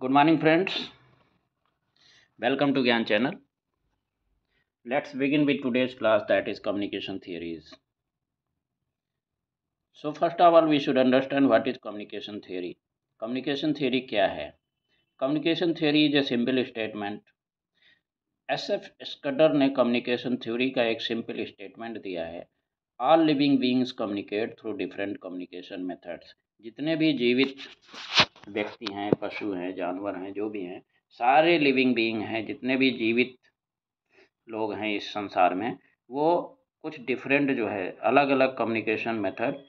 Good morning, friends. Welcome to Gyan channel. Let's begin with today's class, that is communication theories. So first of all, we should understand what is communication theory. Communication theory क्या है? Communication theory is a simple statement. SF स्कटर ने communication theory का एक simple statement दिया है. All living beings communicate through different communication methods. जितने भी जीवित व्यक्ति हैं, पशु हैं, जानवर हैं, जो भी हैं, सारे लिविंग बीइंग हैं, जितने भी जीवित लोग हैं इस संसार में, वो कुछ डिफरेंट जो है अलग अलग कम्युनिकेशन मेथड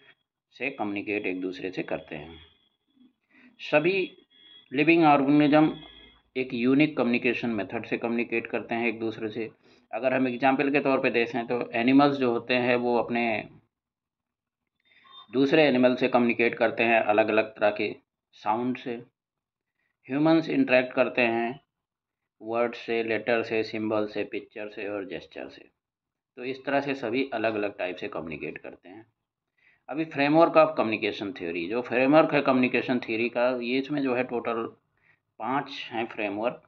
से कम्युनिकेट एक दूसरे से करते हैं. सभी लिविंग ऑर्गेनिज्म एक यूनिक कम्युनिकेशन मेथड से कम्युनिकेट करते हैं एक दूसरे से. अगर हम एग्जाम्पल के तौर पे देखें तो एनिमल्स जो होते हैं वो अपने दूसरे एनिमल से कम्युनिकेट करते हैं अलग अलग तरह के साउंड से. ह्यूमंस इंटरेक्ट करते हैं वर्ड से, लेटर से, सिंबल से, पिक्चर से और जेस्चर से. तो इस तरह से सभी अलग अलग टाइप से कम्युनिकेट करते हैं. अभी फ्रेमवर्क ऑफ कम्युनिकेशन थ्योरी, जो फ्रेमवर्क है कम्युनिकेशन थ्योरी का, ये इसमें जो है टोटल 5 हैं framework: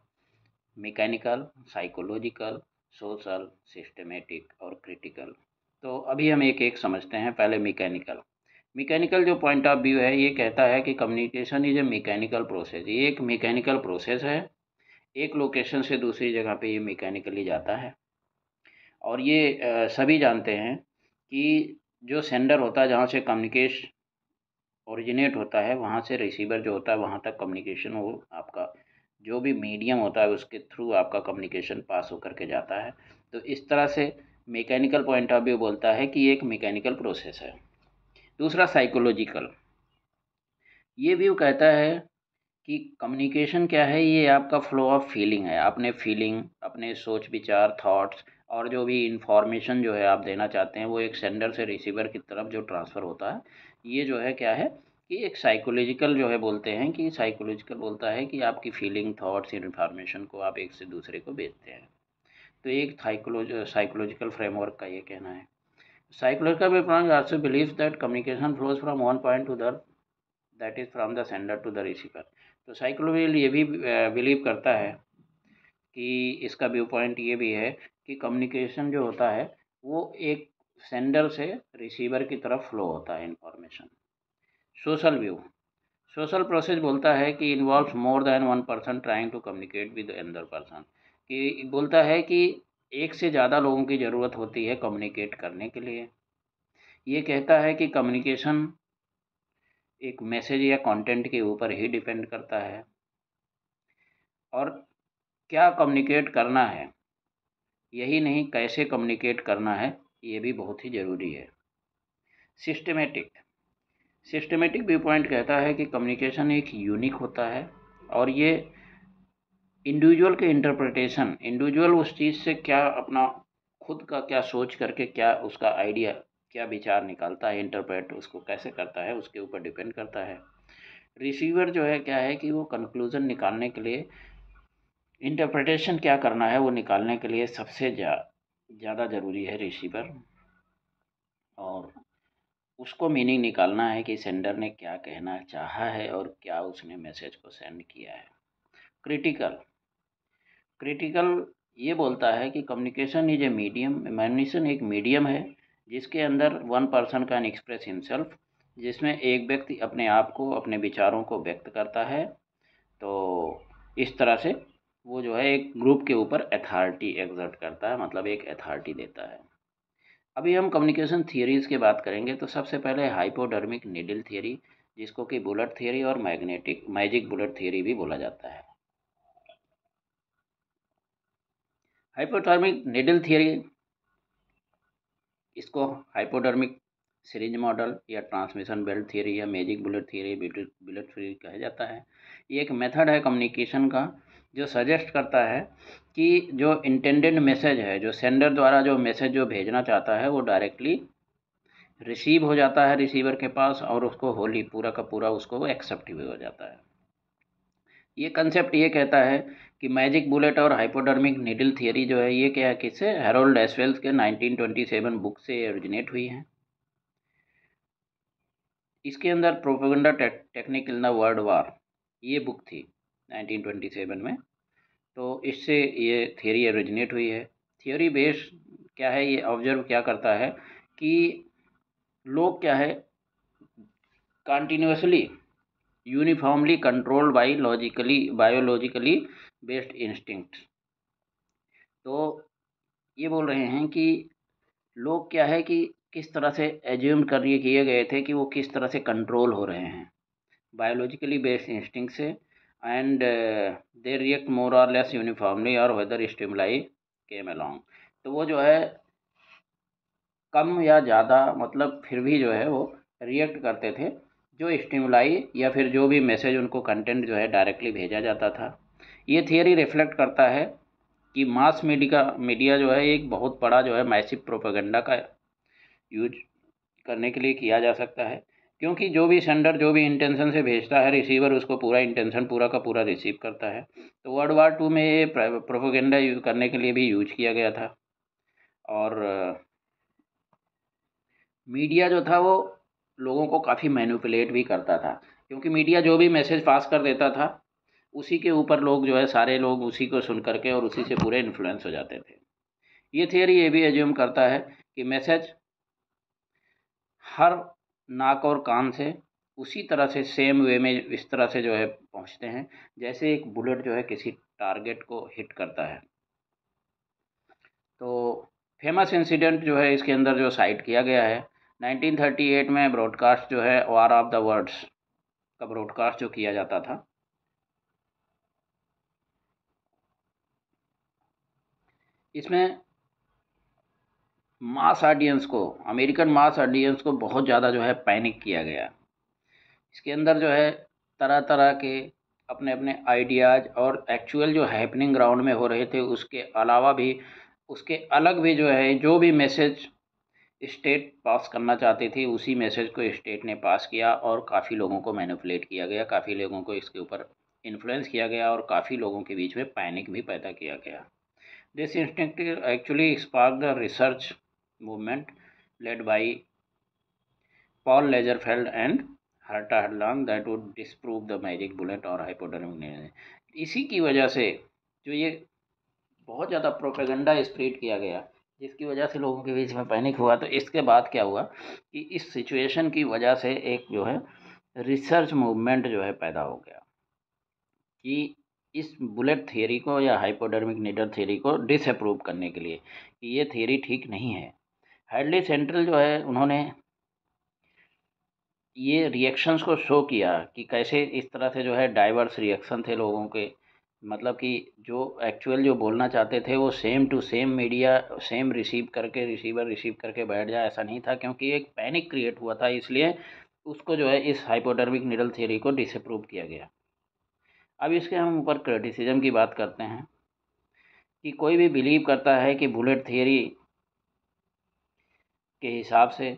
mechanical, psychological, social, systematic और क्रिटिकल. तो अभी हम एक एक समझते हैं. पहले मैकेनिकल. मैकेनिकल जो पॉइंट ऑफ व्यू है ये कहता है कि communication is a mechanical process. ये एक मैकेनिकल प्रोसेस है. एक लोकेशन से दूसरी जगह पे ये मैकेनिकली जाता है. और ये सभी जानते हैं कि जो सेंडर होता है, जहाँ से कम्युनिकेशन ओरिजिनेट होता है, वहाँ से रिसीवर जो होता है वहाँ तक कम्युनिकेशन, वो आपका जो भी मीडियम होता है उसके थ्रू आपका कम्युनिकेशन पास होकर के जाता है. तो इस तरह से मैकेनिकल पॉइंट ऑफ व्यू बोलता है कि ये एक मैकेनिकल प्रोसेस है. दूसरा साइकोलॉजिकल. ये व्यू कहता है कि कम्युनिकेशन क्या है, ये आपका फ्लो ऑफ फीलिंग है. अपने फीलिंग, अपने सोच विचार, थॉट्स और जो भी इंफॉर्मेशन जो है आप देना चाहते हैं वो एक सेंडर से रिसीवर की तरफ जो ट्रांसफ़र होता है, ये जो है क्या है कि एक साइकोलॉजिकल जो है बोलते हैं कि साइकोलॉजिकल बोलता है कि आपकी फीलिंग, थॉट्स, इन्फॉर्मेशन को आप एक से दूसरे को भेजते हैं. तो एक साइकोलॉजिकल फ्रेमवर्क का ये कहना है. साइकोलॉजिकल विवरण also believes that communication flows from one point to the, that is from the sender to the receiver. तो साइकोलॉजी ये भी बिलीव करता है कि इसका व्यू पॉइंट ये भी है कि कम्युनिकेशन जो होता है वो एक सेंडर से रिसीवर की तरफ फ्लो होता है information. Social view. Social process बोलता है कि involves more than one person trying to communicate with another person. कि बोलता है कि एक से ज़्यादा लोगों की ज़रूरत होती है कम्युनिकेट करने के लिए. ये कहता है कि कम्युनिकेशन एक मैसेज या कंटेंट के ऊपर ही डिपेंड करता है, और क्या कम्युनिकेट करना है यही नहीं, कैसे कम्युनिकेट करना है ये भी बहुत ही ज़रूरी है. सिस्टमेटिक. सिस्टमेटिक व्यू पॉइंट कहता है कि कम्युनिकेशन एक यूनिक होता है और ये इंडिविजुअल के इंटरप्रिटेशन, इंडिविजुअल उस चीज़ से क्या अपना खुद का क्या सोच करके क्या उसका आइडिया, क्या विचार निकालता है, इंटरप्रेट उसको कैसे करता है, उसके ऊपर डिपेंड करता है. रिसीवर जो है क्या है कि वो कंक्लूज़न निकालने के लिए, इंटरप्रिटेशन क्या करना है वो निकालने के लिए सबसे ज़्यादा ज़रूरी है रिसीवर. और उसको मीनिंग निकालना है कि सेंडर ने क्या कहना चाहा है और क्या उसने मैसेज को सेंड किया है. क्रिटिकल. क्रिटिकल ये बोलता है कि communication is a medium. Communication एक मीडियम है जिसके अंदर one person can express himself, जिसमें एक व्यक्ति अपने आप को, अपने विचारों को व्यक्त करता है. तो इस तरह से वो जो है एक ग्रुप के ऊपर अथॉरिटी एग्जर्ट करता है, मतलब एक अथॉरिटी देता है. अभी हम कम्युनिकेशन थियरीज़ की बात करेंगे. तो सबसे पहले हाइपोडर्मिक नीडल थियरी, जिसको कि बुलेट थियरी और मैजिक बुलेट थियरी भी बोला जाता है. हाइपोडर्मिक नीडल थियरी, इसको हाइपोडर्मिक सीरीज मॉडल या ट्रांसमिशन बेल्ट थियरी या magic bullet theory, bullet theory कहा जाता है. ये एक मेथड है कम्युनिकेशन का जो सजेस्ट करता है कि जो इंटेंडेड मैसेज है, जो सेंडर द्वारा जो मैसेज जो भेजना चाहता है वो डायरेक्टली रिसीव हो जाता है रिसीवर के पास, और उसको होली पूरा का पूरा उसको वो एक्सेप्ट भी हो जाता है. ये कंसेप्ट ये कहता है कि मैजिक बुलेट और हाइपोडर्मिक नीडल थियरी जो है ये क्या है, किससे, हैरोल्ड एसवेल्स के 1927 बुक से ओरिजिनेट हुई है. इसके अंदर propaganda technique in the world war, ये बुक थी. 1927 में। तो इससे ये थियरी ओरिजिनेट हुई है। थियरी बेस क्या है, ये ऑब्जर्व क्या करता है कि लोग क्या है continuously uniformly controlled by biologically based instincts. तो ये बोल रहे हैं कि लोग क्या है कि किस तरह से एज्यूम किए गए थे कि वो किस तरह से कंट्रोल हो रहे हैं बायोलॉजिकली बेस्ड इंस्टिंक्ट से, एंड दे रिएक्ट मोर और लेस यूनिफॉर्मली और वेदर स्टिमुलाई केम अलोंग। तो वो जो है कम या ज़्यादा मतलब फिर भी जो है वो रिएक्ट करते थे जो स्टिमुलाई या फिर जो भी मैसेज उनको कंटेंट जो है डायरेक्टली भेजा जाता था। ये थियरी रिफ्लेक्ट करता है कि मास मीडिया जो है एक बहुत बड़ा जो है मैसिव प्रोपेगेंडा का यूज करने के लिए किया जा सकता है, क्योंकि जो भी सेंडर जो भी इंटेंशन से भेजता है रिसीवर उसको पूरा इंटेंशन पूरा का पूरा रिसीव करता है। तो वर्ल्ड वार 2 में ये प्रोपेगेंडा यूज करने के लिए भी यूज किया गया था। और मीडिया जो था वो लोगों को काफ़ी मैनिपुलेट भी करता था, क्योंकि मीडिया जो भी मैसेज पास कर देता था उसी के ऊपर लोग जो है सारे लोग उसी को सुन करके और उसी से पूरे इन्फ्लुएंस हो जाते थे। ये थियरी ये भी एज्यूम करता है कि मैसेज हर नाक और कान से उसी तरह से सेम वे में इस तरह से जो है पहुंचते हैं जैसे एक बुलेट जो है किसी टारगेट को हिट करता है। तो फेमस इंसिडेंट जो है इसके अंदर जो साइट किया गया है 1938 में ब्रॉडकास्ट जो है वार ऑफ द वर्ड्स का ब्रॉडकास्ट जो किया जाता था, इसमें अमेरिकन मास ऑडियंस को बहुत ज़्यादा जो है पैनिक किया गया। इसके अंदर जो है तरह तरह के अपने अपने आइडियाज़ और एक्चुअल जो हैपनिंग ग्राउंड में हो रहे थे उसके अलावा भी उसके अलग भी जो है जो भी मैसेज स्टेट पास करना चाहती थी उसी मैसेज को स्टेट ने पास किया और काफ़ी लोगों को मैनिपुलेट किया गया, काफ़ी लोगों को इसके ऊपर इन्फ्लुएंस किया गया और काफ़ी लोगों के बीच में पैनिक भी पैदा किया गया। This instinct actually spark the research movement led by Paul Lazarsfeld and Herta Herzog that would disprove the magic bullet और हाइपोडर्मिक। इसी की वजह से जो ये बहुत ज़्यादा प्रोपेगेंडा स्प्रेड किया गया जिसकी वजह से लोगों के बीच में पैनिक हुआ, तो इसके बाद क्या हुआ कि इस सिचुएशन की वजह से एक जो है रिसर्च मूवमेंट जो है पैदा हो गया कि इस बुलेट थियरी को या हाइपोडर्मिक नीडल थियरी को डिसअप्रूव करने के लिए कि ये थियरी ठीक नहीं है। हैडली सेंट्रल जो है उन्होंने ये रिएक्शंस को शो किया कि कैसे इस तरह से जो है डाइवर्स रिएक्शन थे लोगों के, मतलब कि जो एक्चुअल जो बोलना चाहते थे वो same to same media same receiver receive करके बैठ जाए ऐसा नहीं था, क्योंकि एक पैनिक क्रिएट हुआ था, इसलिए उसको जो है इस हाइपोडर्मिक निडल थियरी को डिसअप्रूव किया गया। अब इसके हम ऊपर क्रिटिसिज्म की बात करते हैं कि कोई भी बिलीव करता है कि बुलेट थियरी के हिसाब से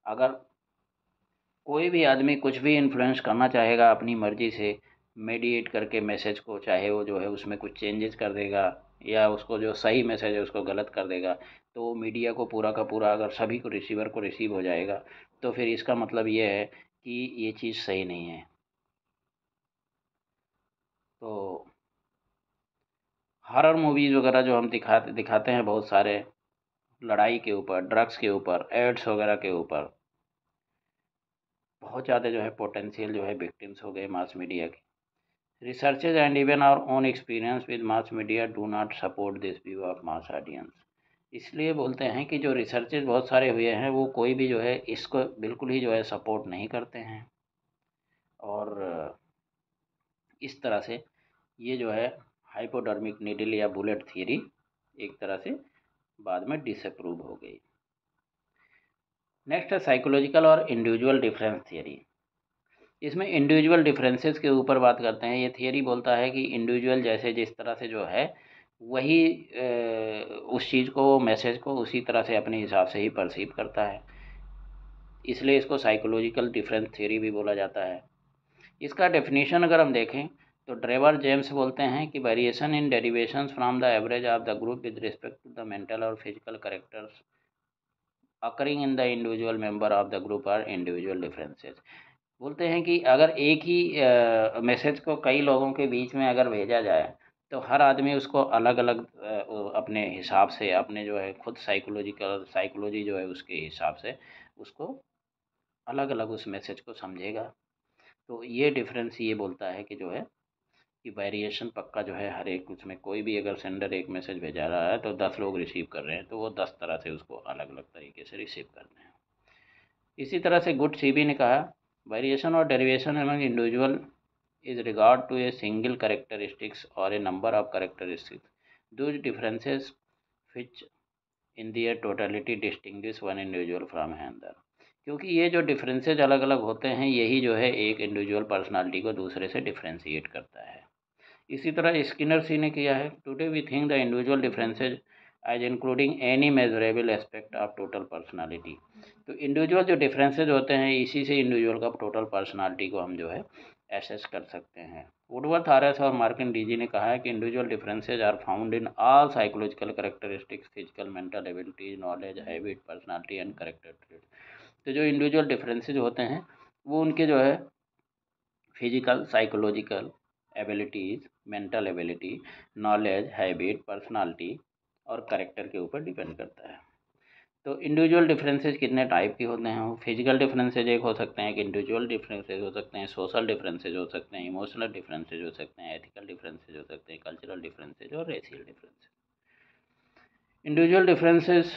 अगर कोई भी आदमी कुछ भी इन्फ्लुएंस करना चाहेगा अपनी मर्जी से मेडिएट करके मैसेज को, चाहे वो जो है उसमें कुछ चेंजेस कर देगा या उसको जो सही मैसेज है उसको गलत कर देगा, तो मीडिया को पूरा का पूरा अगर सभी को रिसीवर को रिसीव हो जाएगा तो फिर इसका मतलब ये है कि ये चीज़ सही नहीं है। तो हॉरर मूवीज़ वगैरह जो हम दिखाते दिखाते हैं बहुत सारे लड़ाई के ऊपर, ड्रग्स के ऊपर, एड्स वगैरह के ऊपर, बहुत ज़्यादा जो है पोटेंशियल जो है विक्टिम्स हो गए मास मीडिया के। Researches and even our own experience with mass media do not support this view of mass audience। इसलिए बोलते हैं कि जो रिसर्चेज बहुत सारे हुए हैं वो कोई भी जो है इसको बिल्कुल ही जो है सपोर्ट नहीं करते हैं, और इस तरह से ये जो है हाइपोडर्मिक नीडल या बुलेट थियरी एक तरह से बाद में डिसअप्रूव हो गई। नेक्स्ट है साइकोलॉजिकल और इंडिविजुअल डिफरेंस थियरी। इसमें इंडिविजुअल डिफरेंसेस के ऊपर बात करते हैं। ये थियरी बोलता है कि इंडिविजुअल जैसे जिस तरह से जो है वही उस चीज़ को मैसेज को उसी तरह से अपने हिसाब से ही परसीव करता है, इसलिए इसको साइकोलॉजिकल डिफरेंस थ्योरी भी बोला जाता है। इसका डेफिनेशन अगर हम देखें तो ड्रेवर जेम्स बोलते हैं कि variation in derivations from the average of the group with respect to the mental और physical characters occurring in the individual member of the group are individual differences। बोलते हैं कि अगर एक ही मैसेज को कई लोगों के बीच में अगर भेजा जाए तो हर आदमी उसको अलग अलग अपने हिसाब से, अपने जो है खुद साइकोलॉजी जो है उसके हिसाब से उसको अलग अलग उस मैसेज को समझेगा। तो ये डिफरेंस ये बोलता है कि जो है कि वेरिएशन पक्का जो है हर एक उसमें, कोई भी अगर सेंडर एक मैसेज भेजा रहा है तो 10 लोग रिसीव कर रहे हैं तो वो 10 तरह से उसको अलग अलग तरीके से रिसीव कर रहे हैं। इसी तरह से गुड सीबी ने कहा, वेरिएशन और derivation among individual is regard to a single characteristics or a number of characteristics. Those differences which in their totality distinguish one individual from another. क्योंकि ये जो डिफरेंसेज अलग अलग होते हैं यही जो है एक इंडिविजुअल पर्सनालिटी को दूसरे से डिफ्रेंशिएट करता है। इसी तरह स्किनर सी ने किया है, today we think the individual differences as including any measurable aspect of total personality. तो इंडिविजुअल जो डिफरेंसेज होते हैं इसी से इंडिविजुअल का टोटल पर्सनालिटी को हम जो है एसेस कर सकते हैं। वुडवर्थ आरएस और मार्किन डीजी ने कहा है कि individual differences are found in all psychological characteristics, physical, mental abilities, knowledge, habit, personality and character trait. तो जो इंडिविजुअल डिफरेंसेज होते हैं वो उनके जो है physical, psychological abilities, mental ability, knowledge, habit, personality और कैरेक्टर के ऊपर डिपेंड करता है। तो इंडिविजुअल डिफरेंसेस कितने टाइप के होते हैं? फिजिकल डिफरेंसेज एक हो सकते हैं, कि इंडिविजुअल डिफरेंसेज हो सकते हैं, सोशल डिफरेंसेज हो सकते हैं, इमोशनल डिफरेंसेज हो सकते हैं, एथिकल डिफरेंसेज हो सकते हैं, कल्चरल डिफरेंसेज और racial differences. Individual differences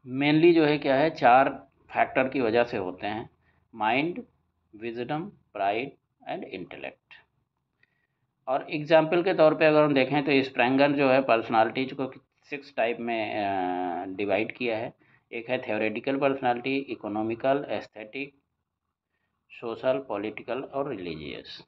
mainly जो है क्या है, 4 फैक्टर की वजह से होते हैं: mind, wisdom, pride and intellect. और एग्जाम्पल के तौर पे अगर हम देखें तो स्प्रेंगर जो है पर्सनालिटीज को 6 टाइप में डिवाइड किया है। एक है theoretical personality, economical, aesthetic, social, political और रिलीजियस।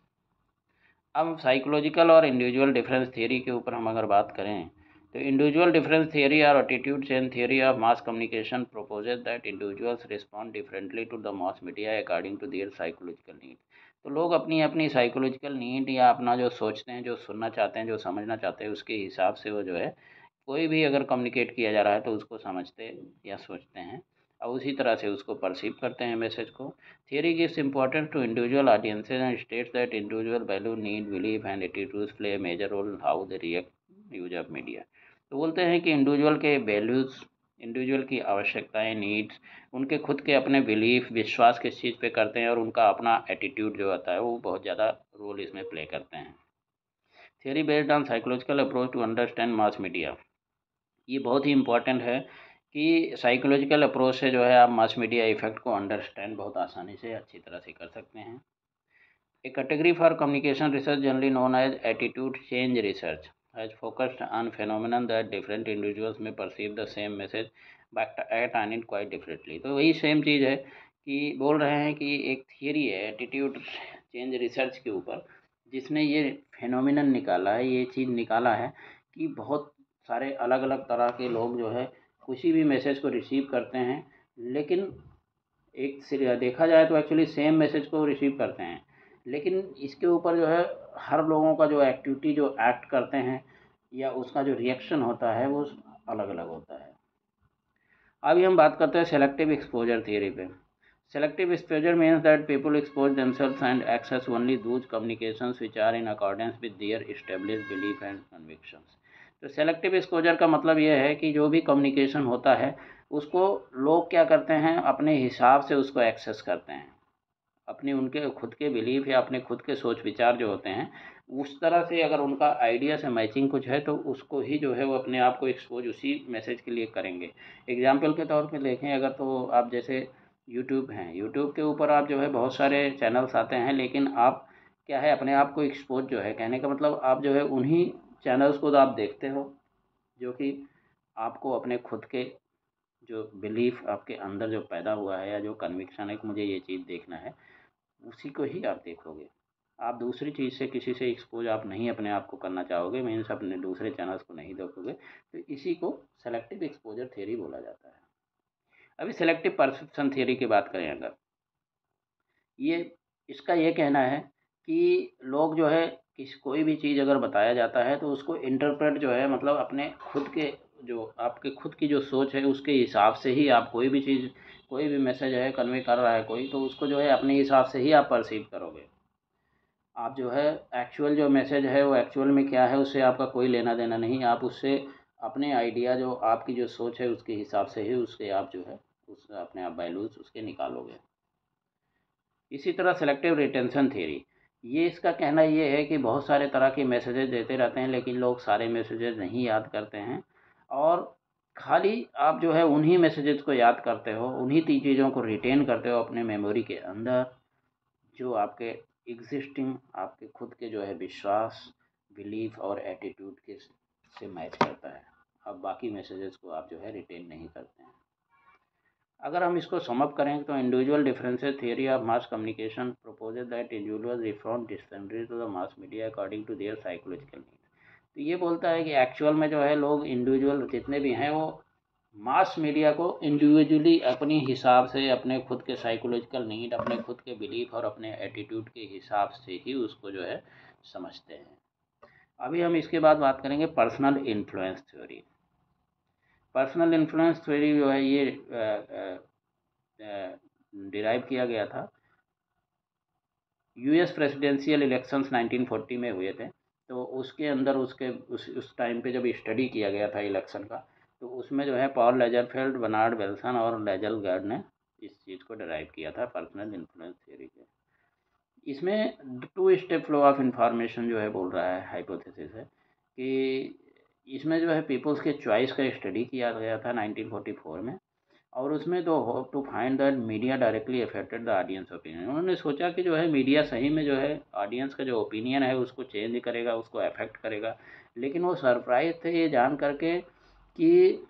अब साइकोलॉजिकल और इंडिविजुअल डिफरेंस थियरी के ऊपर हम अगर बात करें तो इंडिविजुअल डिफरेंस थियरी और attitude change theory of mass communication proposes that individuals respond differently to the mass media according to their psychological need. तो लोग अपनी अपनी साइकोलॉजिकल नीड या अपना जो सोचते हैं, जो सुनना चाहते हैं, जो समझना चाहते हैं, उसके हिसाब से वो जो है कोई भी अगर कम्युनिकेट किया जा रहा है तो उसको समझते या सोचते हैं और उसी तरह से उसको परसीव करते हैं मैसेज को। Theory gives importance to individual audiences and states that individual value, need, belief and attitudes play a major role how they react use of media. तो बोलते हैं कि इंडिविजुअल के वैल्यूज़, इंडिविजुअल की आवश्यकताएं, नीड्स, उनके खुद के अपने बिलीफ, विश्वास किस चीज़ पे करते हैं और उनका अपना एटीट्यूड जो होता है वो बहुत ज़्यादा रोल इसमें प्ले करते हैं। Theory based on psychological approach to understand mass media, ये बहुत ही इंपॉर्टेंट है कि साइकोलॉजिकल अप्रोच से जो है आप मास मीडिया इफेक्ट को अंडरस्टैंड बहुत आसानी से अच्छी तरह से कर सकते हैं। A category for communication research generally known as attitude change research has focused on phenomenon that different individuals may perceive the same message but act on it quite differently। तो वही सेम चीज़ है कि बोल रहे हैं कि एक थियरी है एटीट्यूड चेंज रिसर्च के ऊपर, जिसने ये फेनोमिनन निकाला है, ये चीज़ निकाला है कि बहुत सारे अलग अलग तरह के लोग जो है किसी भी मैसेज को रिसीव करते हैं, लेकिन एक से देखा जाए तो एक्चुअली सेम मैसेज को रिसीव करते हैं, लेकिन इसके ऊपर जो है हर लोगों का जो एक्टिविटी, जो एक्ट करते हैं या उसका जो रिएक्शन होता है वो अलग अलग होता है। अभी हम बात करते हैं सेलेक्टिव एक्सपोजर थियरी पे। Selective exposure means that people expose themselves and access only those communications which are in accordance with their established belief and convictions. तो सेलेक्टिव एक्सपोजर का मतलब ये है कि जो भी कम्युनिकेशन होता है उसको लोग क्या करते हैं, अपने हिसाब से उसको एक्सेस करते हैं, अपने उनके खुद के बिलीफ या अपने खुद के सोच विचार जो होते हैं उस तरह से अगर उनका आइडिया से मैचिंग कुछ है तो उसको ही जो है वो अपने आप को एक्सपोज उसी मैसेज के लिए करेंगे। एग्जाम्पल के तौर पे देखें अगर, तो आप जैसे यूट्यूब हैं, यूट्यूब के ऊपर आप जो है बहुत सारे चैनल्स आते हैं, लेकिन आप क्या है अपने आप को एक्सपोज जो है, कहने का मतलब आप जो है उन्हीं चैनल्स को तो आप देखते हो जो कि आपको अपने खुद के जो बिलीफ आपके अंदर जो पैदा हुआ है या जो कन्विक्शन है कि मुझे ये चीज़ देखना है, उसी को ही आप देखोगे। आप दूसरी चीज़ से किसी से एक्सपोज आप नहीं अपने आप को करना चाहोगे, मीन्स अपने दूसरे चैनल्स को नहीं देखोगे। तो इसी को सेलेक्टिव एक्सपोजर थ्योरी बोला जाता है। अभी सेलेक्टिव परसेप्शन थ्योरी की बात करें अगर, ये इसका ये कहना है कि लोग जो है कोई भी चीज़ अगर बताया जाता है तो उसको इंटरप्रेट जो है मतलब अपने खुद के जो आपके खुद की जो सोच है उसके हिसाब से ही आप कोई भी चीज़ कोई भी मैसेज है कन्वे कर रहा है कोई, तो उसको जो है अपने हिसाब से ही आप परसीव करोगे। आप जो है एक्चुअल जो मैसेज है वो एक्चुअल में क्या है उससे आपका कोई लेना देना नहीं। आप उससे अपने आइडिया जो आपकी जो सोच है उसके हिसाब से ही उसके आप जो है उस अपने आप वैल्यूज़ उसके निकालोगे। इसी तरह सेलेक्टिव रिटेंशन थ्योरी, ये इसका कहना ये है कि बहुत सारे तरह के मैसेजेस देते रहते हैं लेकिन लोग सारे मैसेजेस नहीं याद करते हैं, और खाली आप जो है उन्हीं मैसेजेस को याद करते हो, उन्हीं तीन चीज़ों को रिटेन करते हो अपने मेमोरी के अंदर जो आपके एग्जिस्टिंग आपके खुद के जो है विश्वास, बिलीफ और एटीट्यूड के से मैच करता है। अब बाकी मैसेजेस को आप जो है रिटेन नहीं करते हैं। अगर हम इसको सम अप करें तो individual differences theory of mass communication proposes that individual respond differently to the mass media according to their psychological need. तो ये बोलता है कि एक्चुअल में जो है लोग इंडिविजुअल जितने भी हैं वो मास मीडिया को इंडिविजुअली अपने हिसाब से अपने खुद के साइकोलॉजिकल नीड, अपने खुद के बिलीफ और अपने एटीट्यूड के हिसाब से ही उसको जो है समझते हैं। अभी हम इसके बाद बात करेंगे personal influence theory. Personal influence theory जो है ये डिराइव किया गया था यूएस प्रेसिडेंशियल इलेक्शंस 1940 में हुए थे। तो उसके अंदर उसके उस टाइम पे जब स्टडी किया गया था इलेक्शन का, तो उसमें जो है पॉल लेजरफेल्ड, बर्नार्ड विल्सन और लेजल गर्ड ने इस चीज़ को डिराइव किया था पर्सनल इन्फ्लुएंस थ्योरी के। इसमें two step flow of information जो है बोल रहा है, हाइपोथेसिस है कि इसमें जो है पीपल्स के चॉइस का स्टडी किया गया था 1944 में, और उसमें तो hope to find that media directly affected the audience opinion. उन्होंने सोचा कि जो है मीडिया सही में जो है ऑडियंस का जो ओपिनियन है उसको चेंज करेगा, उसको अफेक्ट करेगा। लेकिन वो सरप्राइज थे ये जान करके कि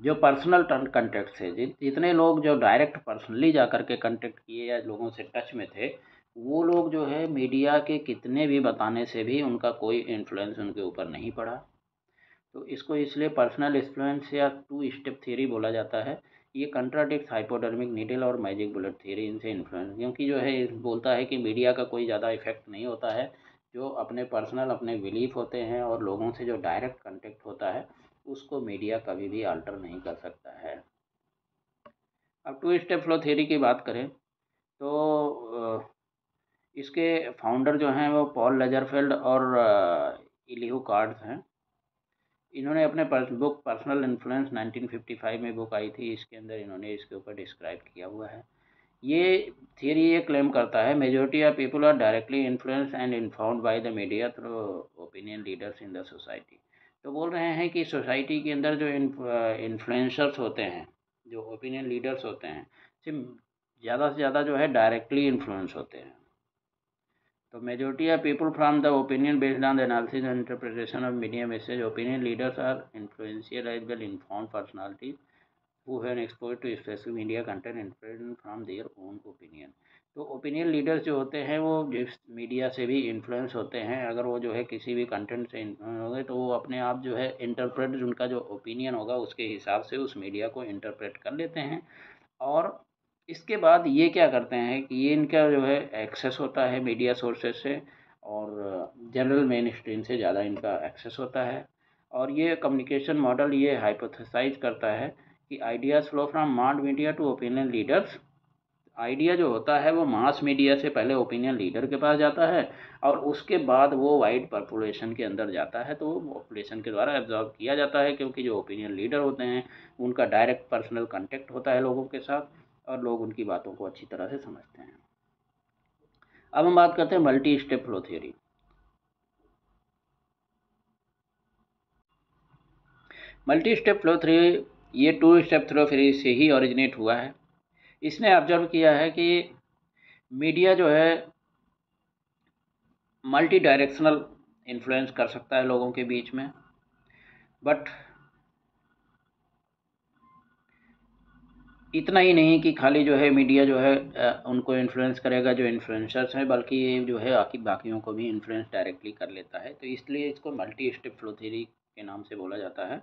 जो पर्सनल कंटेक्ट थे, जितने लोग जो डायरेक्ट पर्सनली जा कर के कंटेक्ट किए या लोगों से टच में थे, वो लोग जो है मीडिया के कितने भी बताने से भी उनका कोई इन्फ्लुएंस उनके ऊपर नहीं पड़ा। तो इसको इसलिए पर्सनल इन्फ्लुएंस या टू स्टेप थ्योरी बोला जाता है। ये कंट्राडिक्ट हाइपोडर्मिक नीडल और मैजिक बुलेट थ्योरी इनसे इन्फ्लुएंस, क्योंकि जो है बोलता है कि मीडिया का कोई ज़्यादा इफेक्ट नहीं होता है। जो अपने पर्सनल अपने बिलीफ होते हैं और लोगों से जो डायरेक्ट कंटेक्ट होता है उसको मीडिया कभी भी अल्टर नहीं कर सकता है। अब टू स्टेप फ्लो थ्योरी की बात करें तो इसके फाउंडर जो हैं वो पॉल लेजरफेल्ड और इलिहू कार्ड्स हैं। इन्होंने अपने बुक पर्सनल इन्फ्लुएंस 1955 में बुक आई थी, इसके अंदर इन्होंने इसके ऊपर डिस्क्राइब किया हुआ है। ये थियरी ये क्लेम करता है majority of people are directly influenced and informed by the media through opinion leaders in the society. तो बोल रहे हैं कि सोसाइटी के अंदर जो इन्फ्लुएंसर्स होते हैं, जो ओपिनियन लीडर्स होते हैं, सिर्फ ज़्यादा से ज़्यादा जो है डायरेक्टली इन्फ्लुएंस होते हैं। तो majority of people from the opinion based on the analysis and interpretation of media message, opinion leaders are influential as well informed personalities who have exposed to specific media content independent from their own opinion। तो opinion leaders जो होते हैं वो जिस media से भी influence होते हैं, अगर वो जो है किसी भी कंटेंट से इन्फ्लुएंस हो गए तो वो अपने आप जो है इंटरप्रेट, उनका जो ओपिनियन होगा उसके हिसाब से उस मीडिया को इंटरप्रेट कर लेते हैं। और इसके बाद ये क्या करते हैं कि ये इनका जो है एक्सेस होता है मीडिया सोर्सेज से, और जनरल मेन स्ट्रीम से ज़्यादा इनका एक्सेस होता है। और ये कम्युनिकेशन मॉडल ये हाइपोथेसाइज करता है कि ideas flow from mass media to opinion leaders. Idea जो होता है वो मास मीडिया से पहले ओपिनियन लीडर के पास जाता है, और उसके बाद वो वाइड पॉपुलेशन के अंदर जाता है, तो वो पॉपुलेशन के द्वारा एब्जॉर्ब किया जाता है, क्योंकि जो ओपिनियन लीडर होते हैं उनका डायरेक्ट पर्सनल कांटेक्ट होता है लोगों के साथ और लोग उनकी बातों को अच्छी तरह से समझते हैं। अब हम बात करते हैं multi step flow theory. Multi step flow theory ये टू स्टेप फ्लो थ्योरी से ही ओरिजिनेट हुआ है। इसने ऑब्जर्व किया है कि मीडिया जो है मल्टी डायरेक्शनल इन्फ्लुएंस कर सकता है लोगों के बीच में, बट इतना ही नहीं कि खाली जो है मीडिया जो है उनको इन्फ्लुएंस करेगा जो इन्फ्लुएंसर्स हैं, बल्कि ये जो है बाकियों को भी इन्फ्लुएंस डायरेक्टली कर लेता है। तो इसलिए इसको मल्टी स्टेप फ्लो थ्योरी के नाम से बोला जाता है।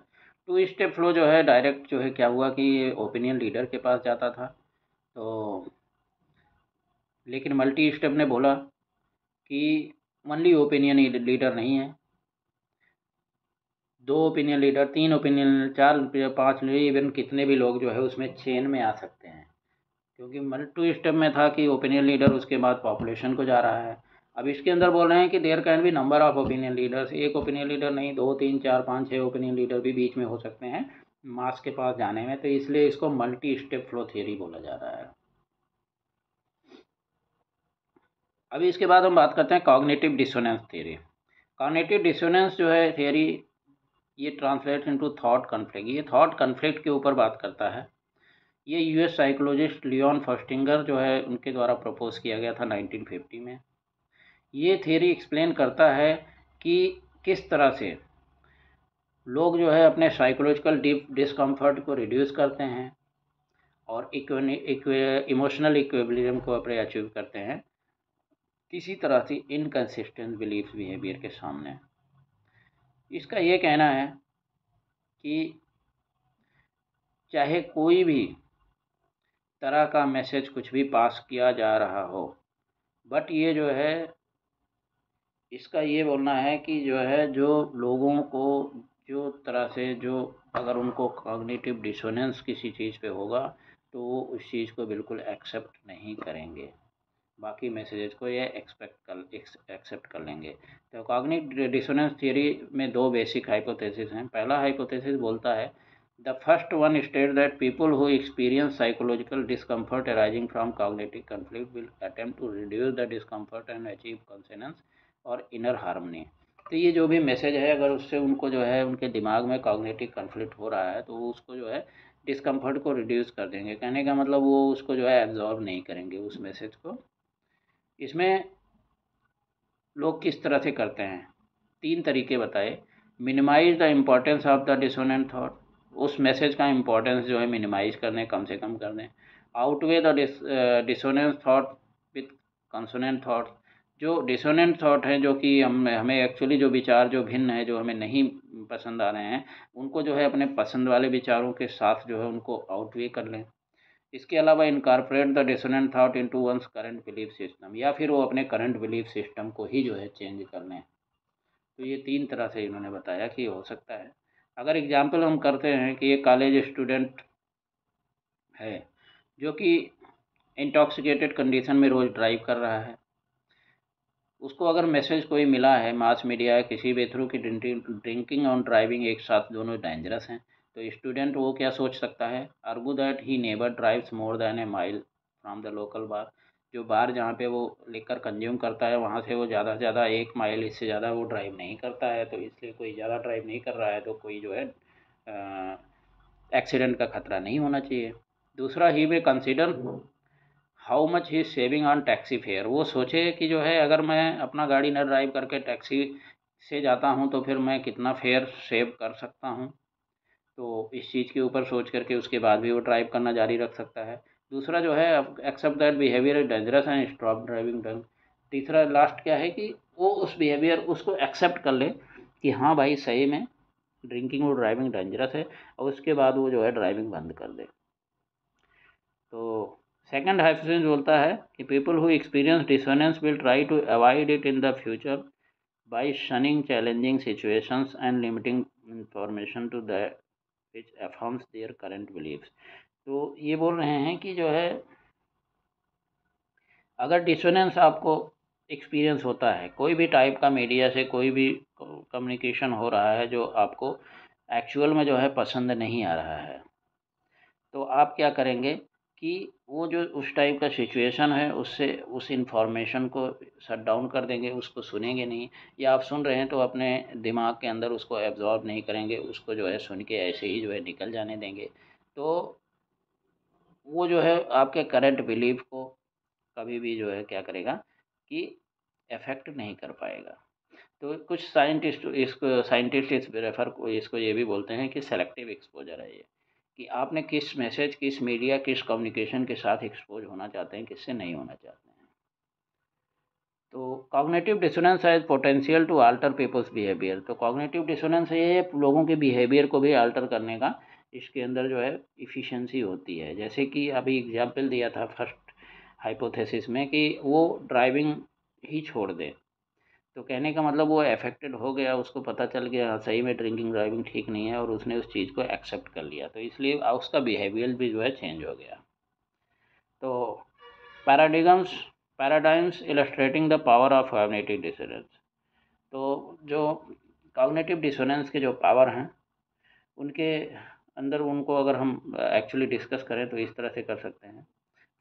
टू स्टेप फ्लो जो है डायरेक्ट जो है क्या हुआ कि ये ओपिनियन लीडर के पास जाता था, तो लेकिन मल्टी स्टेप ने बोला कि ओनली ओपिनियन लीडर नहीं है, 2 ओपिनियन लीडर, 3 ओपिनियन, 4, 5, इवन कितने भी लोग जो है उसमें चेन में आ सकते हैं, क्योंकि मल्टी स्टेप में था कि ओपिनियन लीडर उसके बाद पॉपुलेशन को जा रहा है। अब इसके अंदर बोल रहे हैं कि there can be number of opinion leaders, एक ओपिनियन लीडर नहीं, 2, 3, 4, 5, 6 ओपिनियन लीडर भी बीच में हो सकते हैं मास के पास जाने में, तो इसलिए इसको मल्टी स्टेप फ्लो थियरी बोला जा रहा है। अभी इसके बाद हम बात करते हैं cognitive dissonance theory. Cognitive dissonance जो है थियरी, ये ट्रांसलेट इनटू थॉट कन्फ्लिक्ट, ये थॉट कन्फ्लिक्ट के ऊपर बात करता है। ये यूएस साइकोलॉजिस्ट लियोन फर्स्टिंगर जो है उनके द्वारा प्रपोज किया गया था 1950 में। ये थियरी एक्सप्लेन करता है कि किस तरह से लोग जो है अपने साइकोलॉजिकल डिस्कम्फर्ट को रिड्यूस करते हैं और इमोशनल इक्विलिब्रियम को अपने अचीव करते हैं किसी तरह से इनकंसिस्टेंट बिलीफ बिहेवियर के सामने। इसका ये कहना है कि चाहे कोई भी तरह का मैसेज कुछ भी पास किया जा रहा हो, बट ये जो है इसका ये बोलना है कि जो है जो लोगों को जो तरह से जो अगर उनको कॉग्निटिव डिसोनेंस किसी चीज़ पे होगा तो वो उस चीज़ को बिल्कुल एक्सेप्ट नहीं करेंगे, बाकी मैसेजेस को ये एक्सेप्ट कर लेंगे। तो कॉग्निटिव डिसोनेंस थियरी में 2 बेसिक हाइपोथेसिस हैं। पहला हाइपोथेसिस बोलता है the first one state that people who experience psychological discomfort arising from cognitive conflict will attempt to reduce the discomfort and achieve consensus और इनर हार्मनी। तो ये जो भी मैसेज है अगर उससे उनको जो है उनके दिमाग में कॉग्निटिव कॉन्फ्लिक्ट हो रहा है तो वो उसको जो है डिस्कम्फर्ट को रिड्यूस कर देंगे। कहने का मतलब वो उसको जो है एब्जॉर्ब नहीं करेंगे उस मैसेज को। इसमें लोग किस तरह से करते हैं, 3 तरीके बताए। Minimise the importance of the dissonant thought, उस मैसेज का इम्पोर्टेंस जो है मिनिमाइज कर दें, कम से कम कर दें। Outweigh the dissonant thought with consonant thought, जो डिसोनेंट थॉट है जो कि हमें एक्चुअली जो विचार जो भिन्न है जो हमें नहीं पसंद आ रहे हैं उनको जो है अपने पसंद वाले विचारों के साथ जो है उनको आउटवे कर लें। इसके अलावा incorporate the dissonant thought into one's current belief system, या फिर वो अपने करंट बिलीफ सिस्टम को ही जो है चेंज कर लें। तो ये 3 तरह से इन्होंने बताया कि हो सकता है। अगर एग्जाम्पल हम करते हैं कि एक कॉलेज स्टूडेंट है जो कि इंटॉक्सिकेटेड कंडीशन में रोज़ ड्राइव कर रहा है, उसको अगर मैसेज कोई मिला है मास मीडिया या किसी भी थ्रू की ड्रिंकिंग और ड्राइविंग एक साथ दोनों डेंजरस हैं, तो स्टूडेंट वो क्या सोच सकता है, argue that he never drives more than a mile from the local bar, जो बार जहाँ पे वो लिकर कंज्यूम करता है वहाँ से वो ज़्यादा से ज़्यादा 1 माइल इससे ज़्यादा वो ड्राइव नहीं करता है, तो इसलिए कोई ज़्यादा ड्राइव नहीं कर रहा है तो कोई जो है एक्सीडेंट का खतरा नहीं होना चाहिए। दूसरा, he weigh consider how much he saving on taxi fare, वो सोचे कि जो है अगर मैं अपना गाड़ी न ड्राइव करके टैक्सी से जाता हूँ तो फिर मैं कितना फेयर सेव कर सकता हूँ, तो इस चीज़ के ऊपर सोच करके उसके बाद भी वो ड्राइव करना जारी रख सकता है। दूसरा जो है accept that behaviour is dangerous and stop driving drunk. तीसरा लास्ट क्या है कि वो उस बिहेवियर उसको एक्सेप्ट कर ले कि हाँ भाई सही में ड्रिंकिंग और ड्राइविंग डेंजरस है, और उसके बाद वो जो है ड्राइविंग बंद कर दे। तो सेकंड हाइपोथेसिस बोलता है कि people who experience dissonance will try to avoid it in the future by shunning challenging situations and limiting information to that which affirms their current beliefs. तो ये बोल रहे हैं कि जो है अगर डिसोनेंस आपको एक्सपीरियंस होता है, कोई भी टाइप का मीडिया से कोई भी कम्युनिकेशन हो रहा है जो आपको एक्चुअल में जो है पसंद नहीं आ रहा है, तो आप क्या करेंगे कि वो जो उस टाइप का सिचुएशन है उससे उस इंफॉर्मेशन को शट डाउन कर देंगे, उसको सुनेंगे नहीं, या आप सुन रहे हैं तो अपने दिमाग के अंदर उसको एब्जॉर्ब नहीं करेंगे, उसको जो है सुन के ऐसे ही जो है निकल जाने देंगे। तो वो जो है आपके करंट बिलीफ को कभी भी जो है क्या करेगा कि अफेक्ट नहीं कर पाएगा। तो कुछ साइंटिस्ट इस रेफर को इसको ये भी बोलते हैं कि सेलेक्टिव एक्सपोजर है ये, कि आपने किस मैसेज किस मीडिया किस कम्युनिकेशन के साथ एक्सपोज होना चाहते हैं, किससे नहीं होना चाहते हैं। तो cognitive dissonance has potential to alter people's behaviour, तो कॉग्निटिव डिसोनेंस ये लोगों के बिहेवियर को भी अल्टर करने का इसके अंदर जो है इफ़िशियंसी होती है। जैसे कि अभी एग्जांपल दिया था फर्स्ट हाइपोथेसिस में कि वो ड्राइविंग ही छोड़ दे, तो कहने का मतलब वो अफेक्टेड हो गया, उसको पता चल गया हाँ, सही में ड्रिंकिंग ड्राइविंग ठीक नहीं है, और उसने उस चीज़ को एक्सेप्ट कर लिया, तो इसलिए उसका बिहेवियर भी जो है चेंज हो गया। तो paradigms paradigms illustrating the power of cognitive dissonance. तो जो कॉग्निटिव डिसोनेंस के जो पावर हैं उनके अंदर, उनको अगर हम एक्चुअली डिस्कस करें तो इस तरह से कर सकते हैं।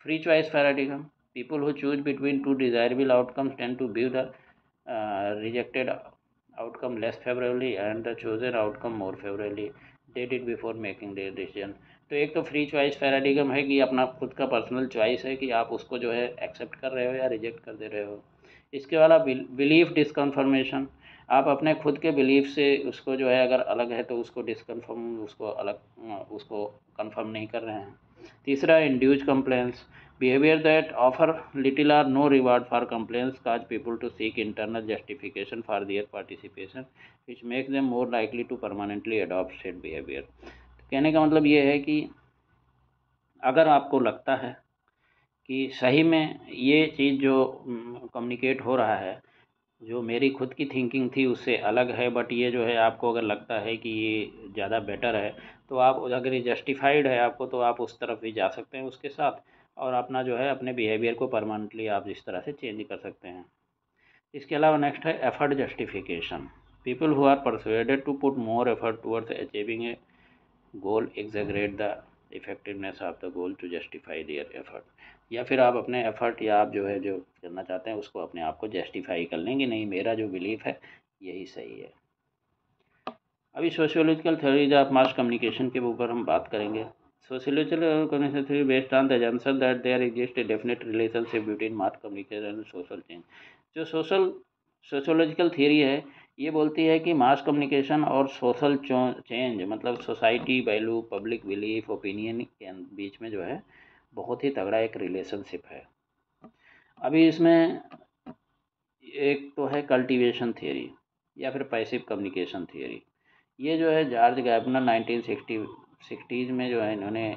Free choice paradigm, people who choose between two desirable outcomes tend to view the rejected outcome less favorably and the chosen outcome more favorably they did before making their decision। तो एक तो फ्री चॉइस पैराडिगम है कि अपना खुद का personal choice है कि आप उसको जो है एक्सेप्ट कर रहे हो या रिजेक्ट कर दे रहे हो। इसके वाला बिलीफ डिसकन्फर्मेशन, आप अपने खुद के बिलीफ से उसको जो है अगर अलग है तो उसको डिसकन्फर्म, उसको अलग उसको कंफर्म नहीं कर रहे हैं। तीसरा induce compliance, behavior that offer little or no reward for complaints cause people to seek internal justification for their participation which makes them more likely to permanently adopt said behavior। तो कहने का मतलब ये है कि अगर आपको लगता है कि सही में ये चीज़ जो कम्युनिकेट हो रहा है, जो मेरी खुद की थिंकिंग थी उससे अलग है, बट ये जो है आपको अगर लगता है कि ये ज़्यादा बेटर है, तो आप अगर ये जस्टिफाइड है आपको, तो आप उस तरफ भी जा सकते हैं उसके साथ, और अपना जो है अपने बिहेवियर को परमानेंटली आप इस तरह से चेंज कर सकते हैं। इसके अलावा नेक्स्ट है effort justification, people who are persuaded to put more effort towards achieving a goal exaggerate the effectiveness of the goal to justify their effort. या फिर आप अपने एफर्ट या आप जो है जो करना चाहते हैं उसको अपने आप को जस्टिफाई कर लेंगे, नहीं मेरा जो बिलीफ है यही सही है। अभी sociological theories of mass communication के ऊपर हम बात करेंगे। Sociological communication theory based on the assumption that there exist a definite relationship between mass communication and social change. जो सोशोलॉजिकल थ्योरी है ये बोलती है कि मास कम्युनिकेशन और सोशल चेंज मतलब society value, public belief, opinion के बीच में जो है बहुत ही तगड़ा एक रिलेशनशिप है। अभी इसमें एक तो है कल्टीवेशन थियरी या फिर पैसिव कम्युनिकेशन थियरी। ये जो है जॉर्ज गैबनर 1960s में जो है इन्होंने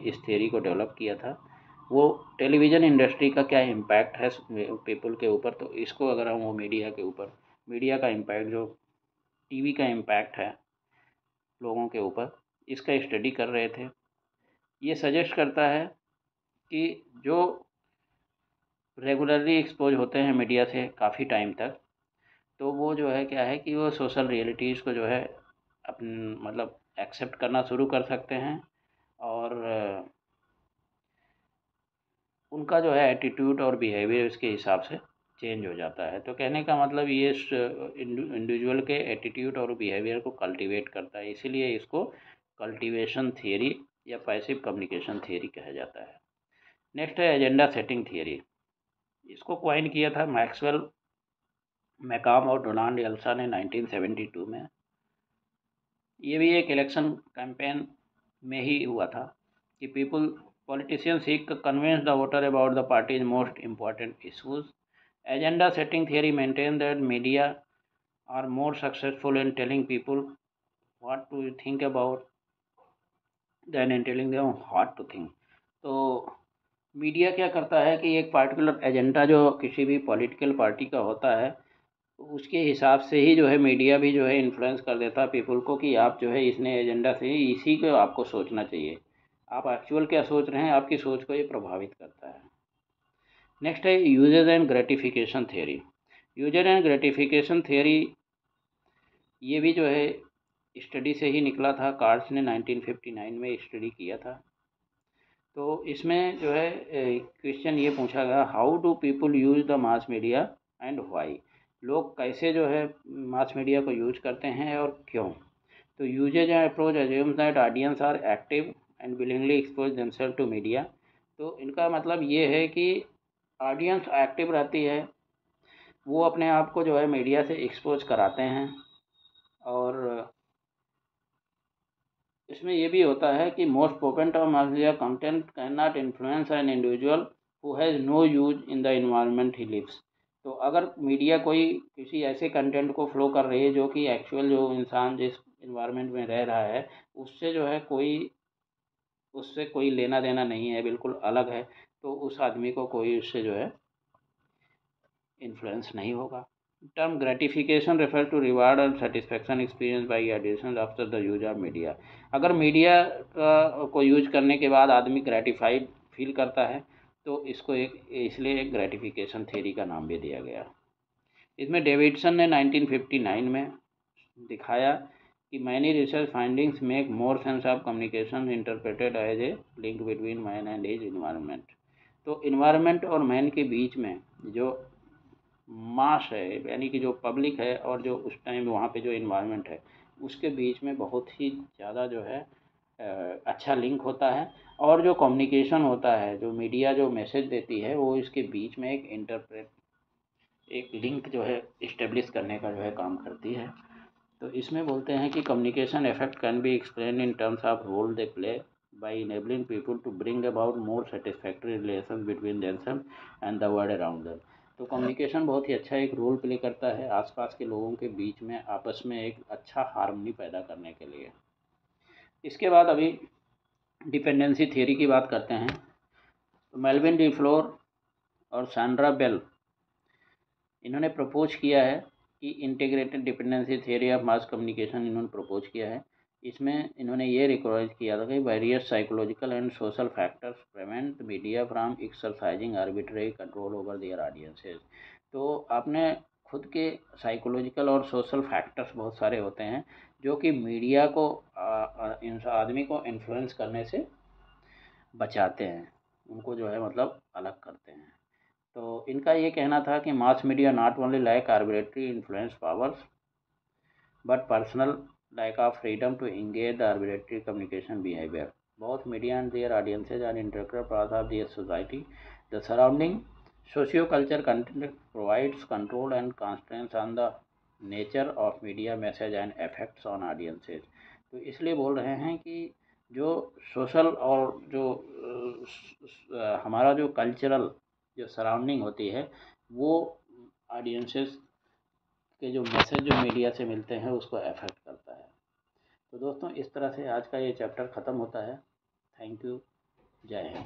इस थियरी को डेवलप किया था। वो टेलीविज़न इंडस्ट्री का क्या इम्पैक्ट है पीपल के ऊपर, तो इसको अगर हम वो मीडिया के ऊपर, मीडिया का इम्पैक्ट, जो टीवी का इम्पैक्ट है लोगों के ऊपर, इसका स्टडी कर रहे थे। ये सजेस्ट करता है कि जो रेगुलरली एक्सपोज होते हैं मीडिया से काफ़ी टाइम तक, तो वो जो है क्या है कि वो सोशल रियलिटीज़ को जो है अपन मतलब एक्सेप्ट करना शुरू कर सकते हैं, और उनका जो है एटीट्यूड और बिहेवियर इसके हिसाब से चेंज हो जाता है। तो कहने का मतलब ये इंडिविजुअल के एटीट्यूड और बिहेवियर को कल्टीवेट करता है, इसीलिए इसको कल्टीवेशन थियरी या पैसिव कम्युनिकेशन थियरी कहा जाता है। नेक्स्ट है एजेंडा सेटिंग थियरी। इसको क्वाइन किया था मैक्सवेल मैकॉम और डोनाल्ड एल्सा ने 1972 में। ये भी एक इलेक्शन कैंपेन में ही हुआ था कि politicians seek to convince the voter about the party's most important issues. Agenda setting theory maintains that media are more successful in telling people what to think about than in telling them what to think। तो media क्या करता है कि एक particular agenda जो किसी भी political party का होता है, उसके हिसाब से ही जो है मीडिया भी जो है इन्फ्लुएंस कर देता है पीपल को कि आप जो है इसने एजेंडा से ही इसी को आपको सोचना चाहिए, आप एक्चुअल क्या सोच रहे हैं, आपकी सोच को ये प्रभावित करता है। नेक्स्ट है uses and gratification theory. User and gratification theory ये भी जो है स्टडी से ही निकला था, कार्ड्स ने 1959 में स्टडी किया था। तो इसमें जो है क्वेश्चन ये पूछा गया, how do people use the mass media and why. लोग कैसे जो है मास मीडिया को यूज करते हैं और क्यों। तो uses and approach assumes that audience are active and willingly expose themselves to media. तो इनका मतलब ये है कि ऑडियंस एक्टिव रहती है, वो अपने आप को जो है मीडिया से एक्सपोज कराते हैं, और इसमें ये भी होता है कि most potent of mass media content can not influence an individual who has no use in the environment he lives. तो अगर मीडिया कोई किसी ऐसे कंटेंट को फ्लो कर रही है जो कि एक्चुअल जो इंसान जिस इन्वायरमेंट में रह रहा है उससे जो है उससे कोई लेना देना नहीं है, बिल्कुल अलग है, तो उस आदमी को कोई उससे जो है इन्फ्लुएंस नहीं होगा। Term gratification refer to reward or satisfaction experienced by audience after the use of media। अगर मीडिया को यूज करने के बाद आदमी ग्रेटिफाइड फील करता है तो इसको इसलिए एक ग्रेटिफिकेशन थ्योरी का नाम भी दिया गया। इसमें डेविडसन ने 1959 में दिखाया कि many research findings make more sense of communication interpreted as a link between man and his environment. तो इन्वायरमेंट और मैन के बीच में जो मास है, यानी कि जो पब्लिक है और जो उस टाइम वहाँ पे जो इन्वायरमेंट है, उसके बीच में बहुत ही ज़्यादा जो है अच्छा लिंक होता है। और जो कम्युनिकेशन होता है, जो मीडिया जो मैसेज देती है, वो इसके बीच में एक लिंक जो है इस्टेब्लिश करने का जो है काम करती है। तो इसमें बोलते हैं कि communication effect can be explain in terms of role they play by enabling people to bring about more satisfactory relation between themselves and the world around them. तो कम्युनिकेशन बहुत ही अच्छा एक रोल प्ले करता है आसपास के लोगों के बीच में आपस में एक अच्छा हार्मनी पैदा करने के लिए। इसके बाद अभी डिपेंडेंसी थियरी की बात करते हैं। तो मेल्विन डी फ्लोर और सैंड्रा बेल, इन्होंने प्रपोज किया है कि integrated dependency theory of mass communication इन्होंने प्रपोज किया है। इसमें इन्होंने ये रिकॉग्नाइज किया था कि various psychological and social factors prevent media from exercising arbitrary control over their audiences. तो आपने खुद के साइकोलॉजिकल और सोशल फैक्टर्स बहुत सारे होते हैं जो कि मीडिया को आदमी को इन्फ्लुएंस करने से बचाते हैं, उनको जो है मतलब अलग करते हैं। तो इनका ये कहना था कि mass media not only like arbitrary influence powers but personal lack of freedom to engage the arbitrary communication behavior. Both media and their audiences are integral parts of their society. The surrounding socio-culture content provides control and constraints on the nature of media message and effects on audiences। तो इसलिए बोल रहे हैं कि जो social और जो हमारा जो कल्चरल जो सराउंडिंग होती है वो ऑडियंसेस के जो मैसेज जो मीडिया से मिलते हैं उसको अफेक्ट करता है। तो दोस्तों इस तरह से आज का ये चैप्टर ख़त्म होता है। Thank you. जय हिंद।